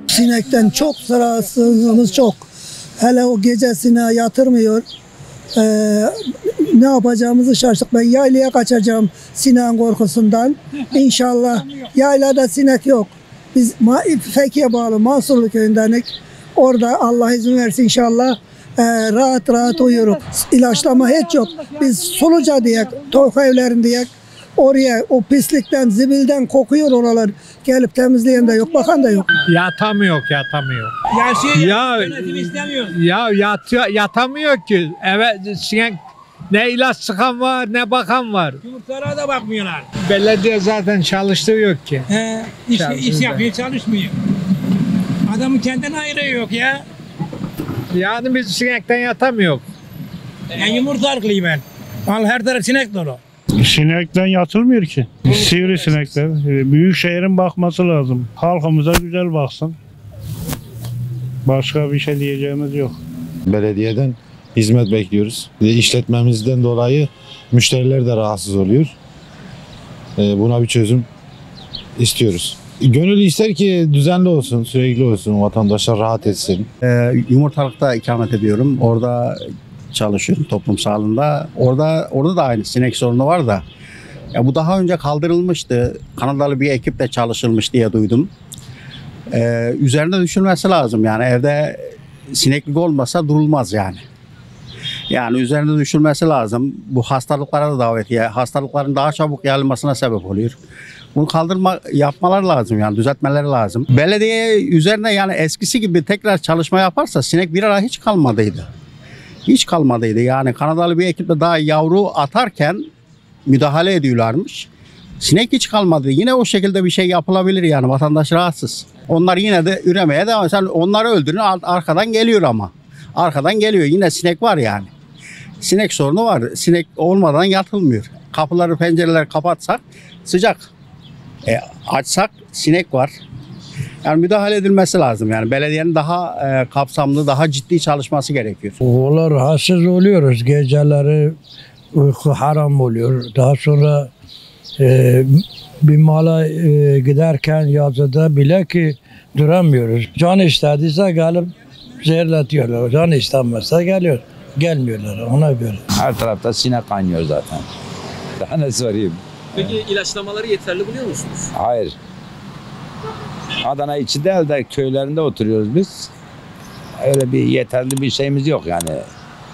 Sinekten çok rahatsızlığımız çok. Hele o gece sineğe yatırmıyor. Ne yapacağımızı şaşırdık. Ben yaylaya kaçacağım sineğin korkusundan. İnşallah yaylada sinek yok. Biz Fekhiye bağlı Mansurlu köyündenik. Orada Allah izin versin inşallah rahat rahat uyuyoruz. İlaçlama hiç yok. Biz Suluca diyek, Toyk evlerin diyek. Oraya o pislikten, zibilden kokuyor oralar. Gelip temizleyen de yok, bakan da yok. Yatamıyor. Yatamıyor ki. Evet, sinek ne ilaç sıkan var, ne bakan var. Yumurtalara da bakmıyorlar. Belediye zaten çalıştırıyor ki. İş yapıyor, çalışmıyor. Adamın kendine ayrı yok ya. Yani biz sinekten yatamıyor. Ben yumurtalıklıyım ben. Al her taraf sinek dolu. Sinekten yatılmıyor ki. Sivrisinekler. Büyükşehir'in bakması lazım. Halkımıza güzel baksın. Başka bir şey diyeceğimiz yok. Belediyeden hizmet bekliyoruz. İşletmemizden dolayı müşteriler de rahatsız oluyor. Buna bir çözüm istiyoruz. Gönül ister ki düzenli olsun, sürekli olsun, vatandaşlar rahat etsin. Yumurtalıkta ikamet ediyorum. Orada çalışıyorum toplum sağlığında. Orada da aynı sinek sorunu var da. Bu daha önce kaldırılmıştı. Kanadalı bir ekiple çalışılmış diye duydum. Üzerinde düşünülmesi lazım. Yani evde sineklik olmasa durulmaz yani. Yani üzerinde düşünülmesi lazım. Bu hastalıklara da davetiye. Hastalıkların daha çabuk yayılmasına sebep oluyor. Bunu yapmalar lazım yani düzeltmeleri lazım. Belediye üzerine yani eskisi gibi tekrar çalışma yaparsa sinek bir ara hiç kalmadıydı. Hiç kalmadıydı yani Kanadalı bir ekiple daha yavru atarken müdahale ediyorlarmış. Sinek hiç kalmadı. Yine o şekilde bir şey yapılabilir yani vatandaş rahatsız. Onlar yine de üremeye devam. Sen onları öldürün arkadan geliyor ama. Arkadan geliyor yine sinek var yani. Sinek sorunu var. Sinek olmadan yatılmıyor. Kapıları pencereleri kapatsak sıcak. Açsak sinek var. Yani müdahale edilmesi lazım. Yani belediyenin daha kapsamlı, daha ciddi çalışması gerekiyor. Oğlar rahatsız oluyoruz. Geceleri uyku haram oluyor. Daha sonra bir mala giderken yazıda bile ki duramıyoruz. Can istediyse gelip zehirletiyorlar. Can istenmezse gelmiyorlar ona göre. Her tarafta sinek kaynıyor zaten. Daha ne sorayım? Peki ilaçlamaları yeterli buluyor musunuz? Hayır. Adana içi değil de köylerinde oturuyoruz biz. Öyle bir yeterli bir şeyimiz yok yani.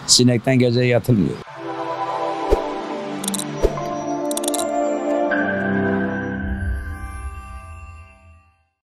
Sinekten gece yatılmıyor.